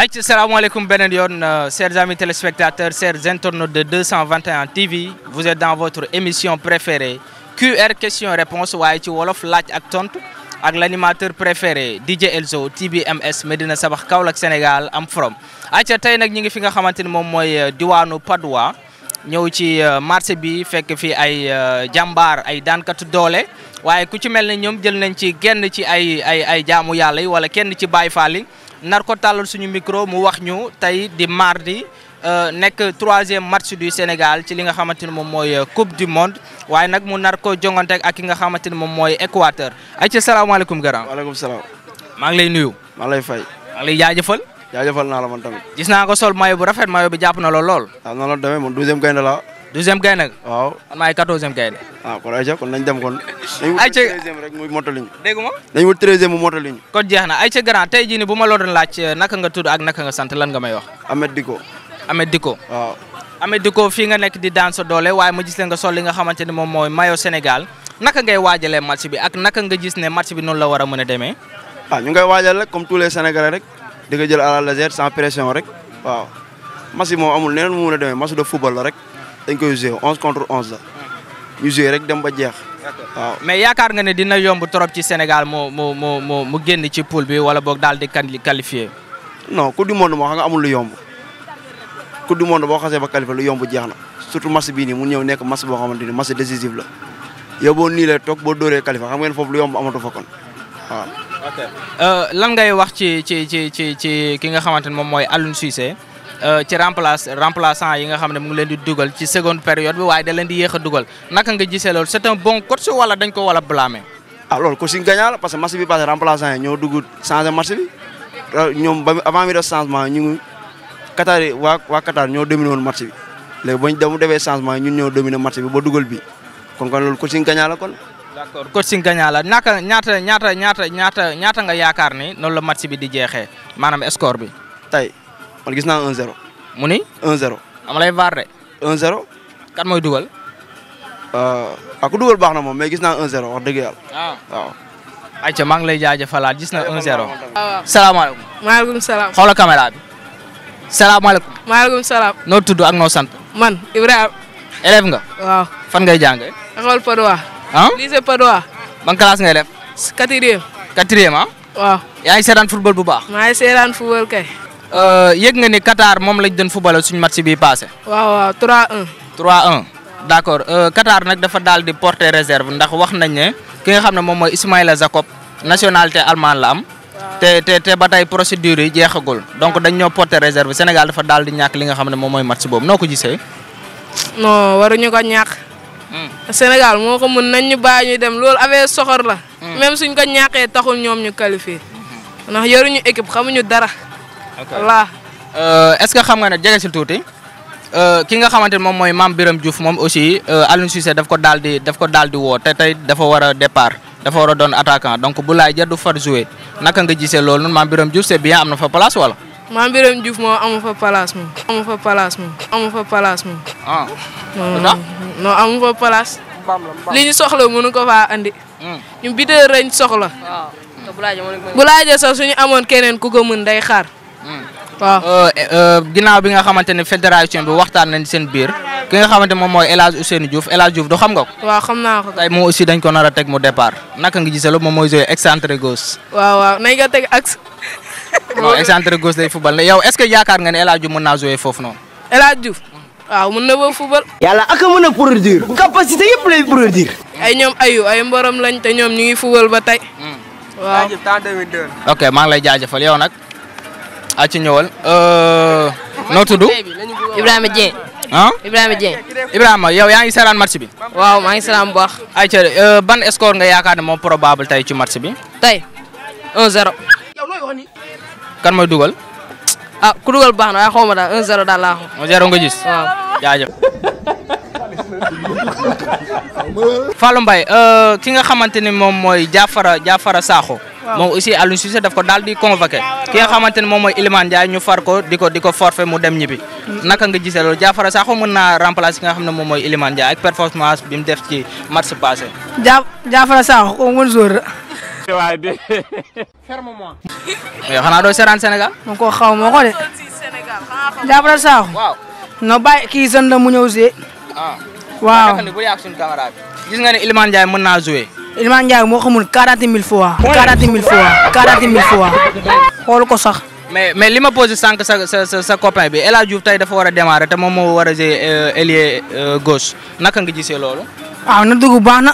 Salam alaikum chers amis téléspectateurs, chers internautes de 221 TV. Vous êtes dans votre émission préférée QR question-réponse waaye ci wolof laaj ak tontu ak l'animateur préféré DJ Elzo TBMS Medina Sabax Kaolack Sénégal am from. ayca tey nag ñi ngi fi nga xamante ni moom mooy diwaanu Padoua ñëw ci marché bi fekk fi ay jàmbaar ay daankatu doole waaye ku ci mel ne ñoom jël nañ ci genn ci ay jaamu yàlla yi wala kenn ci Baay Faal yi nar ko tàllal suñu micro mu wax ñu tey di mardi nekk 3e match du Sénégal ci li nga xamante ni moom mooy coupe du monde waaye nag mu nar ko jongante ak ki nga xamante ni moom mooy Équateur. ayca salaamaaleykum grand. waaleykum salaam. maa ngi lay nuyu. maa lay fay. maa ngi lay jaajëfal. jaajëfal naa la man tamit. gis naa ko sol maillot bu rafet maillot bi jàpp na lool. waaw noonu la demee man 12e gaynde la. 12e gaynde nga. waaw man maay 14e gaynde. kon ayca kon nañ dem kon. ayca 13e rek muy motaliñ. dégg nga. nañ wut 13e mu motaliñ. kon jeex na ayca grand tey jii nii bu ma la doon laaj naka nga tudd ak naka nga sant lan nga may wax. Ahmed Diko. Ahmed Diko. waaw. Ahmed Diko fii nga nekk di daan sa doole waaye ma gis leen nga sol li nga xamante ni moom mooy maillot Sénégal naka ngay waajalee match bi ak naka nga gis ne match bi noonu la war a mën a demee. ñu ngay waajal rek comme tous les Sénégalais rek di ko jël à la légère sans pression rek waaw match bi moom amul neneen mu mën a demee match de football la rek dañ koy jouer 11 contre 11 la ñu jouer rek dem ba jeex waaw. mais yaakaar nga ne dina yomb trop ci Sénégal mu génn ci poule bi wala boog daal di qualifié. non coupe du monde moo xam nga amul lu yomb coupe du monde boo xasee ba qualifié lu yomb jeex na surtout match bii nii mu ñëw nekk match boo xamante ni match décisif la yow boo nii lay toog boo dóoree qualifié xam ngeen foofu lu yomb amatu fa kon waaw. ok lan ngay wax ci ki nga xamante ni moom mooy Aliou Cissé ci remplaçant yi nga xam ne mu ngi leen di dugal ci seconde période bi waaye da leen di yéex a dugal naka nga gisee loolu c'est un bon coach wala dañ ko wala blâmer. loolu coaching gagnant la parce que match bi passé remplaçant yi ñoo dugg changé match bi ñoom ba avant mi def changement ñu ngi Qatar yi waa Qatar ñoo dominé woon match bi léegi bañ dem defee changement yi ñun ñoo dominé match bi ba dugal bi kon loolu coaching gagnant la kon. d'accord coaching gagnant la ñaata nga yaakaar ni noonu la match bi di jeexee maanaam score bi. tey man gis naa 1-0. mu ni 1-0. am lay vaar de. 1-0. kan mooy dugal. ku dugal baax na moom mais gis naa 1-0 wax dëgg yàlla. waaw. ayca maa ngi lay jaajëfalaat gis na 1-0. waaw. salaamaaleykum. maaleykum salaam. xoolal caméra bi. salaamaaleykum. maaleykum salaam. noo tudd ak noo sant. man Ibrahima. élève nga. waaw. fan ngay jàngee. école Padoua. lycée Padoua. ban classe ngay def. 4e. 4e waaw. yaa ngi seetaan football bu baax. maa ngi seetaan football kay. yëg nga ni Qatar moom lañ doon football suñu match bi passé. waaw 3-1. 3-1 d'accord Qatar nag dafa daal di porter réserve ndax wax nañ ne ki nga xam ne moom mooy Ismaïla Jacob nationalité allemande la am. te ba tey procédure yi jeexagul donc dañ ñoo porter réserve Sénégal dafa daal di ñàkk li nga xam ne moom mooy match boobu noo ko gisee. non waruñu ko ñàkk. Sénégal moo ko mën nañ ñu bàyyi ñu dem loolu affaire soxor la. même suñ ko ñàkkee taxul ñoom ñu qualifié ndax yoruñu équipe xamuñu dara. voilà. est-ce que xam nga ne jege si tuuti ki nga xamante ne moom mooy Mame Birame Diouf moom aussi Aliou Cissé daf ko daal di woo te tey dafa war a départ dafa war a doon attaquant donc bu laay jar du far jouer naka nga gisee loolu noonu Mame Birame Diouf c'est bien am na fa place wala. Mame Birame Diouf moom amu fa place moom. amu fa place moom. ah. non amu fa place. li ñu soxla mënu ko faa andi. ñu bidee reñ soxla. bu laajee sax suñu amoon keneen ku ko mën day xaar. waaw. ginnaaw bi nga xamante ne fédération bi waxtaan nañ seen biir ki nga xamante moom mooy El Hadj Ousseynou Diouf El Hadj Diouf do xam nga ko. waaw xam naa ko. tey moo aussi dañ ko nar a teg mu départ naka nga gisee loolu moom mooy jouer excentré gauche. waaw nañ ko teg ak. non excentré gauche day football yow est-ce que yaakaar nga ne El Hadj Diouf mën naa jouer foofu noonu. El Hadj Diouf waaw mën na ba football. yàlla ak a mën a produire. capacité yëpp lay produire. ay ñoom ay mborom lañ te ñoom ñu ngi football ba tey. waaw. ok maa ngi lay jaajëfal yow nag. a ci ñëwal noo tudd. Ibrahima Dieng. Ibrahima Dieng. Ibrahima yow yaa ngi seetaan match bi. waaw maa ngi seetaan bu baax. ayca ban score nga yaakaar ne moom probable tey ci match bi. tey 1-0. kan mooy dugal. ku dugal baax na waaye xaw ma daal 1-0 daal laa xam. 1-0 nga gis. waaw jaajëf. Fallou Mbaye ki nga xamante ni moom mooy Diafara Sakho. moom aussi Aliou Cissé daf ko daal di convoqué. ki nga xamante ni moom mooy Iliman Ndiaye ñu far ko di ko forfait mu dem ñibbi. naka nga gisee loolu Diafara Sakho mën naa remplacer ki nga xam ne moom mooy Iliman Ndiaye ak performance bi mu def ci match passé. Diafara Sakho ko mën joueur ferme-moi. yow xanaa doo seetaan Sénégal. ma ko xaw ma ko de. jàppale Sakho. waaw. no bàyyi kii jeune la mu ñëw see. waaw. bu yàgg suñu camarade gis nga ne Iliman Ndiaye mën naa jouer. Iliman Ndiaye moo xamul 40 000 fois. 40 000 fois 40 000 fois. xool ko sax. mais li ma posé sànq sa copain bi El Hadj Diouf tey dafa war a démarrer te moom moo war a jouer ailier gauche naka nga gisee loolu. waaw na dugg baax na.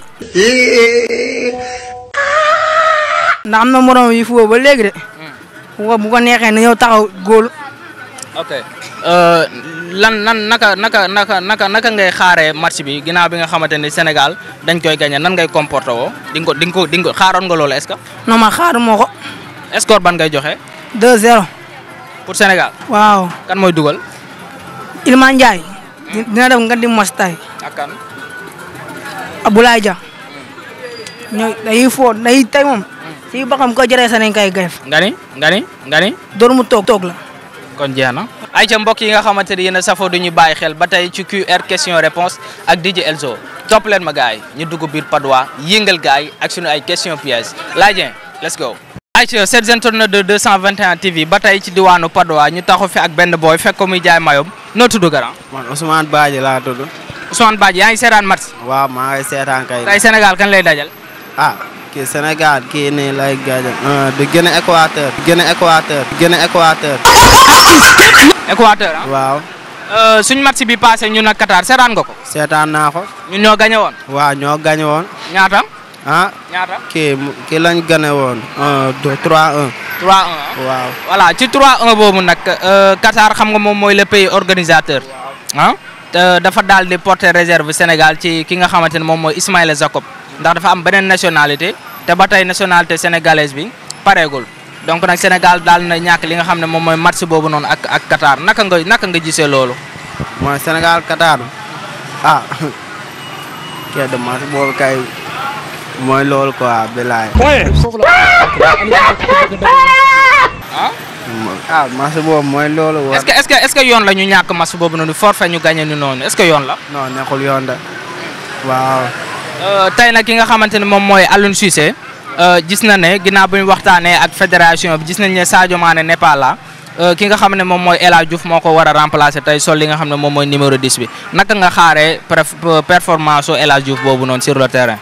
ndax am na morom yi fu ba léegi de. bu ko neexee na ñëw taxaw góol. ok naka ngay xaaree match bi ginnaaw bi nga xamante ni Sénégal dañ koy gagné nan ngay comporté woo di nga ko xaaroon nga loolu est-ce que. non man xaaru moo ko. score ban ngay joxe. 2-0. pour Sénégal. waaw. kan mooy dugal. Iliman Ndiaye. dina def nga di mos tay. ak kan. Abdoulaye Dia. ñooy day foo day tey moom. si ba xam ko jëree sa nañ koy gayef. nga ni. door mu toog la. kon jeex na. ayca mbokk yi nga xamante ne yéen a safoo du ñu bàyyi xel ba tey ci QR question réponse ak DJ Elzo topp leen ma gars yi ñu dugg biir Padois yëngal gars yi ak sunu ay question pièges laajee let's go. ayca cette internaute de 221 TV ba tey ci diwaanu Padois ñu taxu fi ak benn boy fekk ko muy jaay mayom noo tudd grand. man Ousmane Badji laa tudd. Ousmane Badji yaa ngi seetaan match. waaw maa ngi seetaan kay. tey Sénégal kan lay dajal. kii Sénégal kii nii lay gaañal. di Guinée Équateur. Guinée Équateur. Équateur ah. waaw. suñ match bi passé ñun ak Qatar seetaan nga ko. seetaan naa ko. ñun ñoo gagné woon. waaw ñoo gagné woon. ñaata. ñaata. kii lañ gagné woon. 3-1. 3-1 waaw. voilà ci 3-1 boobu nag Qatar xam nga moom mooy le pays organisateur. te dafa daal di porter réserve Sénégal ci ki nga xamante ne moom mooy Ismaïla Jacob ndax dafa am beneen nationalité te ba tey nationalité sénégalaise bi pareegul donc nag Sénégal daal na ñàkk li nga xam ne moom mooy match boobu noonu ak Qatar naka nga gisee loolu. mooy Sénégal Qatar kii de match boobu kay mooy loolu quoi bilaay. match boobu mooy loolu. est-ce que yoon la ñu ñàkk match boobu noonu forfait ñu gagné ni noonu est-ce que yoon la. non nekkul yoon de waaw. tey nag ki nga xamante ne moom mooy Aliou Cissé gis na ne ginnaaw bu ñu waxtaanee ak fédération bi gis nañ ne Sadio Mané n'est pas là ki nga xam ne moom mooy El Hadj Diouf moo ko war a remplacer tey sol li nga xam ne moom mooy numéro 10 bi naka nga xaaree performance su El Hadj Diouf boobu noonu sur le terrain.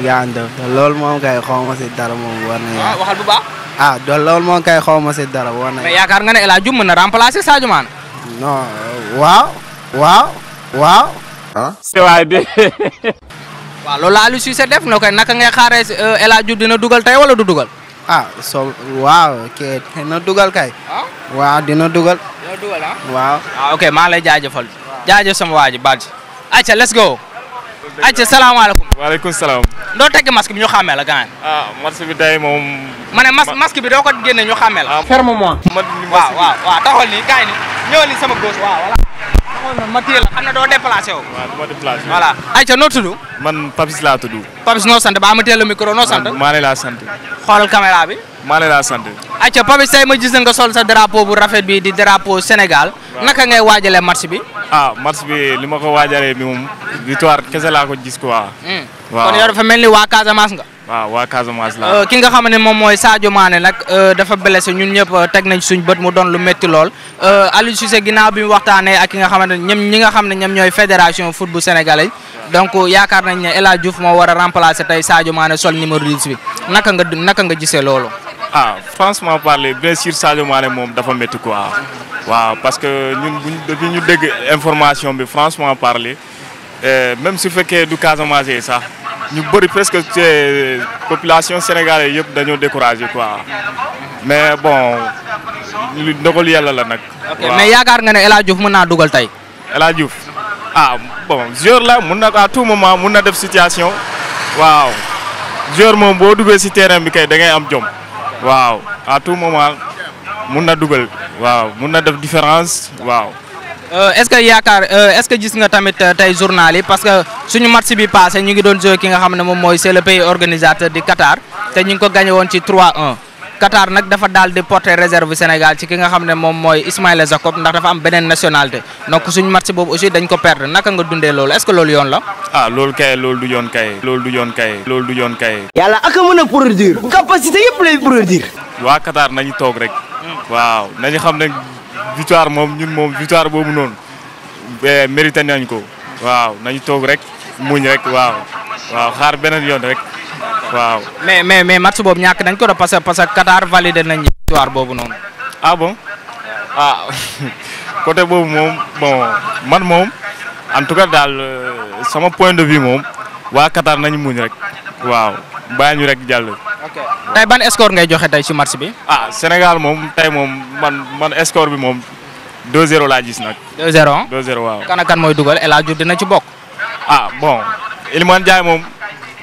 yaa ngi loolu moom kay xaw ma si dara moom war na. waxal bu baax. loolu moom kay xaw ma si dara war na. mais yaakaar nga ne El Hadj Diouf mën na remplacer Sadio Mané. non waaw. c'est vrai de. waaw loolu la Aliou Cissé def na koy naka ngay xaaree El Hadj Diouf dina dugal tey wala du dugal. waaw kay dina dugal kay. waaw dina dugal. dina dugal waaw. ok maa lay jaajëfal. jaajëf sama waa ji Badji. ayca let's go. ayca salaamaaleykum. waaleykum salaam. doo tegg masque bi ñu xàmmee la gaañ. match bi tey moom. ma ne masque bi doo ko génne ñu xàmmee la. ferme-moi. waaw taxawal nii kaay ni ñëwal ni sama gauche waaw voilà. taxawal noonu ma téye la xam ne doo déplacé wu. waaw du ma déplacé. voilà ayca noo tudd. man Papis laa tudd. Papis noo sant ba ma téye la micro noo sant. Mané laa sant. xoolal caméra bi. Mané laa sant. ayca Papis tey ma gis nga sol sa drapeau bu rafet bi di drapeau Sénégal. naka ngay waajalee match bi. match bi li ma ko waajalee bi moom victoire kese laa ko gis quoi. waaw kon yow dafa mel ni waa Casamance nga. waaw waa Casamance la. ki nga xam ne moom mooy Sadio Mané nag dafa blessé ñun ñëpp teg nañ suñ bët mu doon lu métti lool Aliou Cissé ginnaaw bi mu waxtaanee ak ki nga xamante ne ñi nga xam ne ñoom ñooy fédération foot bu sénégalais donc yaakaar nañ ne El Hadj Diouf moo war a remplacer tey Sadio Mané sol numéro 10 bi naka nga gisee loolu. franchement parler bien sûr Sadio Mané moom dafa métti quoi. waaw parce que ñun depuis ñu dégg information bi franchement parler même su fekkee du Casamance sax. ñu bëri presque population sénégalaise yëpp dañoo découragé quoi mais bon lu ndogal yàlla la nag. mais yaakaar nga ne El Hadj Diouf mën naa dugal tey. El Hadj Diouf bon joueur la mun na à tout moment mun na def situation waaw joueur moom boo duggee si terrain bi kay da ngay am jom waaw à tout moment mun na dugal waaw mun na def différence waaw. est-ce que gis nga tamit tey journal yi parce que suñu match bi passé ñu ngi doon jouer ki nga xam ne moom mooy c'est le pays organisateur di Qatar te ñu ngi ko gagné woon ci 3-1 Qatar nag dafa daal di porter réserve Sénégal ci ki nga xam ne moom mooy Ismaïla Jacob ndax dafa am beneen nationalité donc suñu match boobu aussi dañ ko perdre naka nga dundee loolu est-ce que loolu yoon la. ah loolu kay loolu du yoon kay. loolu du yoon kay. loolu du yoon kay. yàlla ak a mën a produire capacité yëpp lay produire. waa Qatar nañu toog rek. waaw nañu xam ne victoire moom ñun moom victoire boobu noonu mérité nañ ko. waaw nañu toog rek muñ rek waaw xaar beneen yoon rek. waaw mais match boobu ñàkk nañ ko de parce que Qatar validé nañ victoire boobu noonu. ah bon ah côté boobu moom bon man moom en tout cas daal sama point de vue moom waa Qatar nañu muñ rek. waaw bàyyi ñu rek jàll. ok tey ban score ngay joxe tey ci match bi. ah Sénégal moom tey moom man score bi moom 2-0 laa gis nag. 2-0 2-0 waaw. kan ak kan mooy dugal El Hadj Diouf dina ci bokk. ah bon Iliman Ndiaye moom.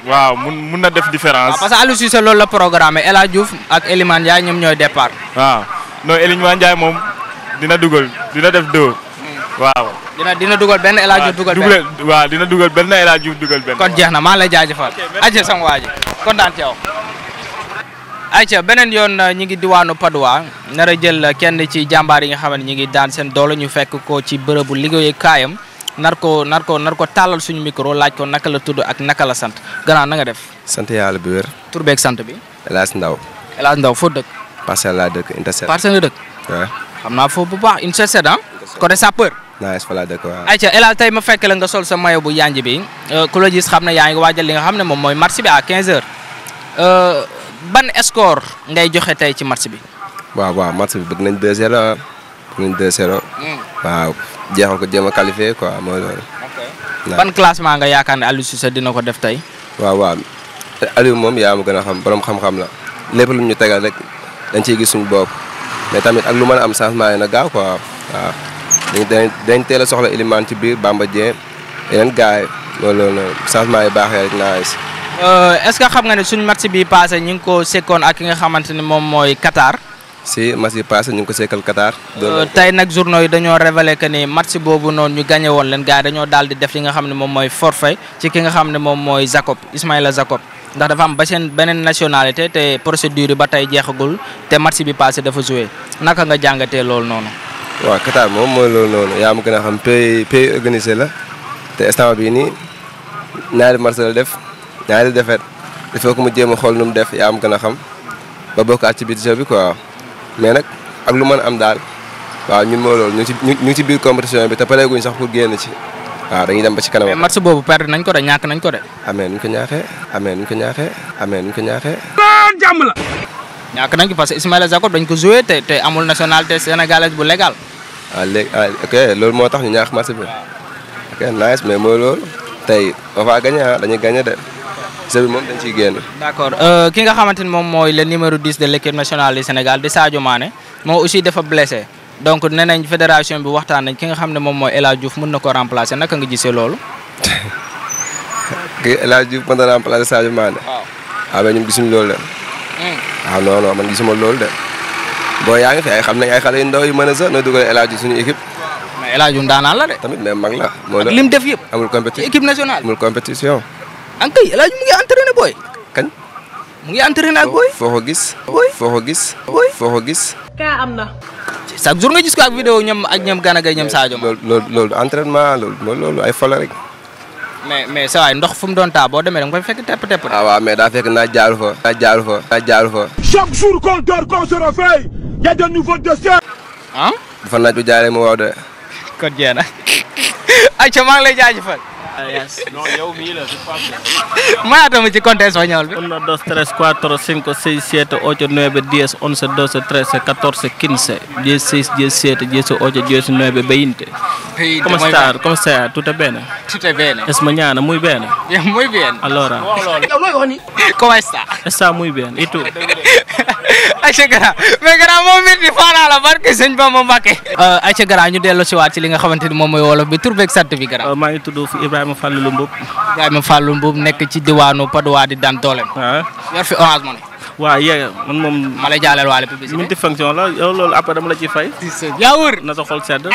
waaw mun na def différence. parce que Aliou Cissé loolu la programme El Hadj Diouf ak Elimane Ndiaye ñoom ñooy départ. waaw non Elimane Ndiaye moom dina dugal dina def 2. waaw. dina dugal benn El Hadj Diouf dugal benn. waaw dina dugal benn El Hadj Diouf dugal benn. kon jeex na maa ngi lay jaajëfal. ayca sama waa ji kontaan ci yow. ayca beneen yoon ñi ngi diwaanu Padoa nar a jël kenn ci jàmbaar yi nga xam ne ñi ngi daan seen doole ñu fekk ko ci bërëbu liggéeyukaayam. nar ko tàllal suñu micro laaj ko naka la tudd ak naka la sant gannaaw na nga def. sant yàlla bi wér. tur beeg sant bi. El Hadj Ndaw. El Hadj Ndaw foo dëkk. Parcelles laa dëkk Interset. Parcelles nga dëkk. waaw. xam naa foofu bu baax Interset ah. côté sapeur. nice fa laa dëkk waaw. ayca El Hadj tey ma fekk la nga sol sa maillot bu yanj bi ku la gis xam ne yaa ngi waajal li nga xam ne moom mooy match bi à 15h ban score ngay joxe tey ci match bi. waaw match bi bëgg nañ 2-0 waaw jeexal ko jéem a qualifié quoi mooy loolu. ban classement nga yaakaar ne Aliou Cissé dina ko def tey. waaw Aliou moom yaa ma gën a xam borom xam-xam la lépp lu ñu tegal rek dañ ciy gis suñu bopp mais tamit ak lu mën a am changement yi na gaaw quoi waaw dañ teel a soxla Elimane ci biir Bamba Dieng yeneen gars yi loolu changement yi baaxee rek naa gis. est-ce que xam nga ne suñu match bi passé ñu ngi ko sekkoon ak ki nga xamante ni moom mooy Qatar. si match yi passé ñu ngi ko sekkal Qatar. tey nag journaux yi dañoo révélé que ni match boobu noonu ñu gagné woon leen gars yi dañoo daal di def li nga xam ne moom mooy forfait ci ki nga xam ne moom mooy Jacob Ismaïla Jacob ndax dafa am beneen nationalité te procédure yi ba tey jeexagul te match bi passé dafa joué naka nga jàngatee loolu noonu. waaw Qatar moom mooy loolu noonu yaa ma gën a xam pays organisé la te instant bii nii ñaari match la def ñaari défaite il faut que mu jéem a xool nu mu def yaa ma gën a xam ba bokkaat ci biir jeu bi quoi. mais nag ak lu mën am daal waaw ñun moo loolu ñu ngi ci biir compétition bi te pareeguñ sax pour génn ci waaw dañuy dem ba ci kanam. mais match boobu perdre nañ ko de ñàkk nañ ko de. amee nuñ ko ñaaxee. jàmm la. ñàkk nañ ko parce que Ismaïla Jacob dañ ko joué te amul nationalité sénégalaise bu légal. ok loolu moo tax ñu ñaax match bi ok nice mais mooy loolu tey on va gagner dañuy gagner de. bi moom dañ ciy génn. d'accord ki nga xamante ni moom mooy le numéro 10 de l'équipe nationale du Sénégal di Sadio Mané moom aussi dafa blessé donc nee nañ fédération bi waxtaan nañ ki nga xam ne moom mooy El Hadj Diouf mën na ko remplacer naka nga gisee loolu. kii El Hadj Diouf mën na remplacer Sadio Mané. waaw mais ñun gisuñu loolu de. waaw non man gisuma loolu de. boo yaa ngi fi ay xam nañ ay xale yu ndaw yu mën a sax na dugal El Hadj Diouf suñu équipe. mais El Hadj Diouf daanaan la de. tamit mais mag la. moo lim def yëpp. amul compétition ci équipe nationale. amul compétition. ankay El Hadj mu ngi entraîné booy. kañ. mu ngi entraîné ak booy. foo ko gis. foo ko gis. kaa am na. chaque jour nga gis ko ak vidéo ñoom ak ñoom Gana Gueye ñoom Sadio Ma. loolu entraînement loolu ay fola rek. mais sa waay ndox fu mu doon taa boo demee da nga koy fekk tepp. waaw mais daa fekk naa jaaru fa. chaque jour qu'on dort qu'on se réveille y a de nouveaux dossiers. ah. bu fa naaj bu jaaree mu waaw de. kon jeex na ayca maa ngi lay jaajëfal. Yes. non yow mii la c'est pas mayaatama ci compte espagnol bi. 1, 2, 3, 4, 5, 6, 7, 8, 9, 10, 11, 12, 13, 14, 15, 16, 17, 18, 19, 20. ¿Cómo está? ¿Cómo está? ¿Tutto bene? Tutto bene. Es mañana, muy bien. Muy bien. Allora, ¿Cómo está? está muy bien. ¿Y tú? Aïcha Gara mais Gara moom it di faanaa la barke sëñ Bamba Mbacké. Aïcha Gara ñu dellu si waat ci li nga xamante ni moom mooy wolof bi tur beeg sant bi Gara. maa ngi tudd Ibrahima Fallou Mboup. Ibrahima Fallou Mboup nekk ci diwaanu Padoa di daan dooleem. ah yor fi Orange Money. waaw yee man moom. ma lay jaaleel waale publicité. multifonction la yow loolu après dama la ciy fay. yaa wër na sa xol sedd.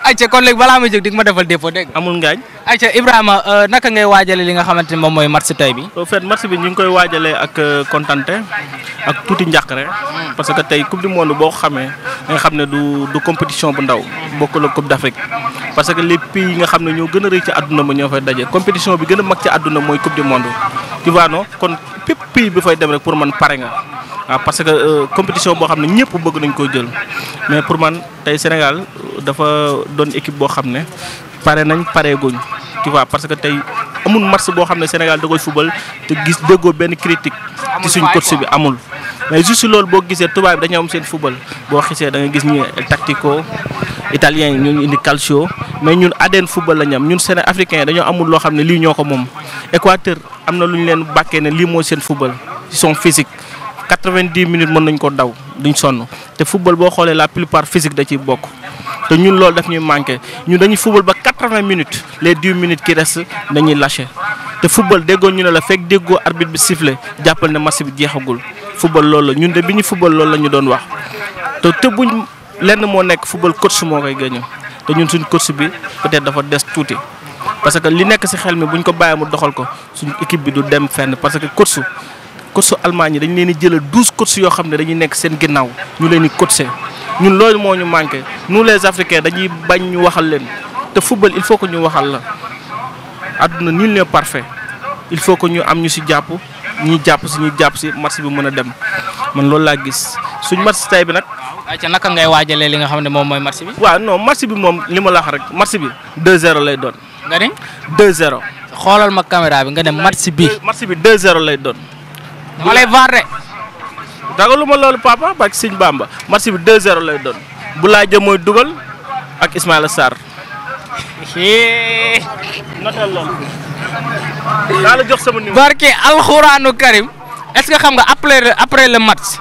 ayca kon léegi balaa may jóg di nga ma defal dépôt dégg nga. amul ngaañ. ayca Ibrahima naka ngay waajale li nga xamante ni moom mooy match tey bi. au fait match bi ñu ngi koy waajalee ak kontante ak tuuti njàqare. parce que tey coupe du monde boo ko xamee nga xam ne du compétition bu ndaw bokkul ak coupe d'Afrique parce que les pays yi nga xam ne ñoo gën a rëy ci àdduna ba ñoo fay daje compétition bi gën a mag ci àdduna mooy coupe du monde tu vois non kon bépp pays bi fay dem rek pour man pare nga waaw parce que compétition boo xam ne ñëpp bëgg nañ koo jël mais pour man tey Sénégal dafa doon équipe boo xam ne pare nañ pareeguñ tu vois parce que tey amul match boo xam ne Sénégal da koy fubal te gis déggoo benn critique ci suñ coach bi amul mais juste loolu boo gisee tubaab bi dañoo am seen fubal boo xisee da nga gis ñi tactico italien yi ñu indi calcio mais ñun ADN football la ñu am ñun Sénégal africain yi dañoo amul loo xam ne lii ñoo ko moom Équateur am na lu ñu leen bàkkee ne lii mooy seen football ils sont physiques 90 minutes mën nañ ko daw duñ sonn te football boo xoolee la plupart physique da ciy bokk te ñun loolu daf ñuy manqué ñun dañuy football ba 80 minutes les 10 minutes qui restent dañuy lâché te football déggoo ñu ne la fekk déggoo arbitre bi sifflé jàppal ne match bi jeexagul football loolu la ñun de bi ñu football loolu la ñu doon wax te buñ lenn moo nekk football coach moo koy gagné te ñun suñ coach bi peut-être dafa des tuuti parce que li nekk ci xel mi buñ ko bàyyee mu doxal ko suñ équipe bi du dem fenn parce que coach Allemagne yi dañ leen di jëlal 12 coach yoo xam ne dañuy nekk seen ginnaaw ñu leen di coacher ñun loolu moo ñu manqué nous les Africains dañuy bañ ñu waxal leen te football il faut que ñu waxal la àdduna nul n'est parfait il faut que ñu am ñu ci jàpp ñuy jàpp ci match bi mën a dem man loolu laa gis suñ match tay bi nag. ayca naka ngay waajalee li nga xam ne moom mooy match bi. waaw non match bi moom li ma la wax rek match bi 2-0 lay doon. nga ni 2-0. xoolal ma caméra bi nga ne match bi. match bi 2-0 lay doon. dama lay vaar de. dagaluma loolu papa ba Sëñ Bamba match bi 2-0 lay doon bu laa jëm mooy dugal ak Ismaïla Sarr. notal loolu. daa la jox sama numéro. barke alxuraanu Karim est-ce que xam nga après le match.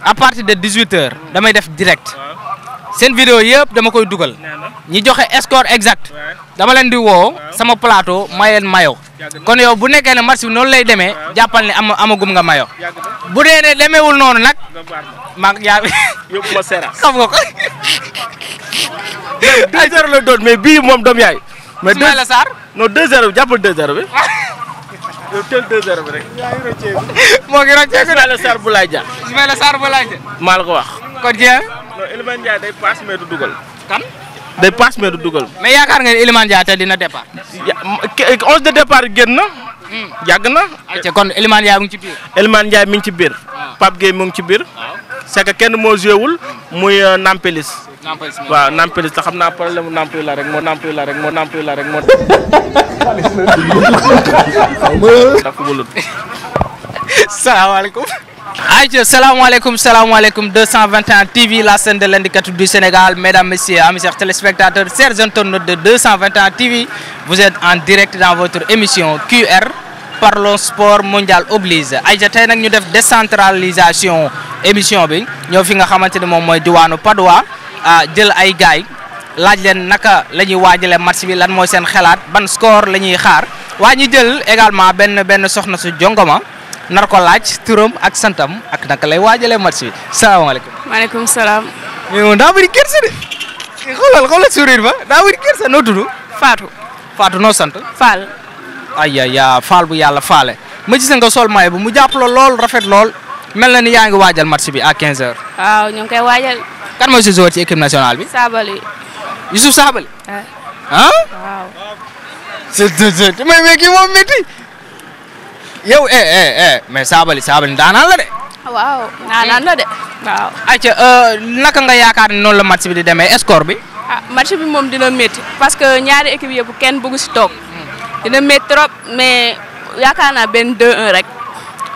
à partir de 18h damay def direct. seen vidéo yëpp dama koy dugal. ñi joxe score exact. dama leen di woo sama plateau mayeen mayo kon yow bu nekkee ne match bi noonu lay demee jàppal ne amagum nga mayo bu dee ne demeewul noonu nag maa yaa yóbbu ma Seras xam nga ko. 2-0 la doon mais bii moom doom yaay. mais Ismaïla Sarr non 2-0 jàppal 2-0 bi. yow teel 2-0 bi rek. moo ngi rocceeku Ismaïla Sarr bu laay jaar. Ismaïla Sarr bu laay jaar. maa la ko wax. kon jeex. non Iliman Ndiaye day passe mais du dugal. kan. day passe mais du dugal. mais yaakaar nga ne Iliman Ndiaye tey dina départ. 11 de départ génn na. yàgg na. ayca kon Iliman Ndiaye mu ngi ci biir. Iliman Ndiaye mi ngi ci biir. Pape Gueye mu ngi ci biir. c'est que kenn moo joué wul muy Nampelis. waaw Nampelis te xam naa problème mu Nampel la rek moo Nampel la rek moo Nampel la rek moo. salaamaaleykum. ayca salaamaaleykum 221 TV la chaîne de l'indicatif du Sénégal mesdames messieurs amis chers téléspectateurs chers internautes de 221 TV vous êtes en direct dans votre émission QR Parlons Sport Mondial Oblige ayca tey nag ñu def décentralisation émission bi ñoo fi nga xamante ne moom mooy diwaanu Padoa jël ay gaay laaj leen naka la ñuy waajalee match bi lan mooy seen xalaat ban score la ñuy xaar waa ñu jël également benn soxna su jongoma nar ko laaj turam ak santam ak naka lay waajalee match bi salaamaaleykum. maaleykum salaam. mais moom daa bëri kersa de xoolal sourire ba daa bëri kersa noo tudd. Fatou noo sant. Fall. ayaya Fall bu yàlla faale ma gis nga sol maay bu mu jàpp la lool rafet lool mel na ni yaa ngi waajal match bi à 15h. waaw ñu ngi koy waajal. kan mooy si joueur ci équipe nationale bi. Sabali. Youssouf Sabali. waaw. mais kii moom métti. yow mais Sabali daanaan la de. waaw daanaan la de waaw. ayca naka nga yaakaar ne noonu la match bi di demee score bi. match bi moom dina métti parce que ñaari équipe yëpp kenn bëggu si toog. dina métti trop mais yaakaar naa benn 2-1 rek.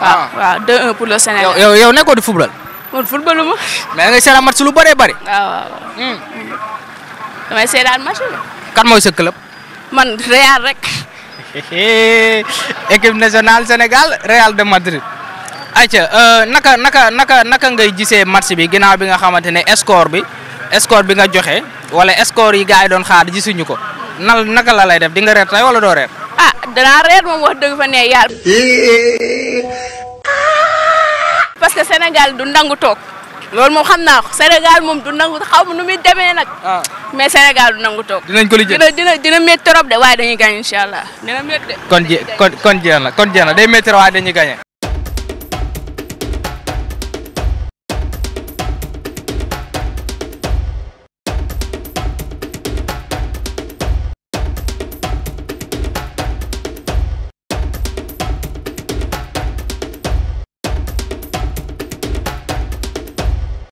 waaw 2-1 pour le Sénégal. yow nekkoo di football. man footballu ma. mais da ngay seetaan match lu bëree bëri. waaw. damay seetaan match bi. kan mooy sa club. man Real rek. équipe nationale Sénégal Real de Madrid. ayca naka ngay gisee match bi ginnaaw bi nga xamante ne score bi nga joxe wala score yi gars yi doon xaar gisuñu ko naka la lay def di nga reer tey wala doo reer. danaa reer moom wax dëgg fa ne yàlla. parce que Sénégal du nangu toog loolu moom xam naa ko Sénégal moom du nangu xaw ma nu muy demee nag. mais Sénégal du nangu toog. dinañ ko lijjanti dina métti trop de waaye dañuy gagné incha allah dina métti de. kon jeex na day métti waaye dañuy gagné.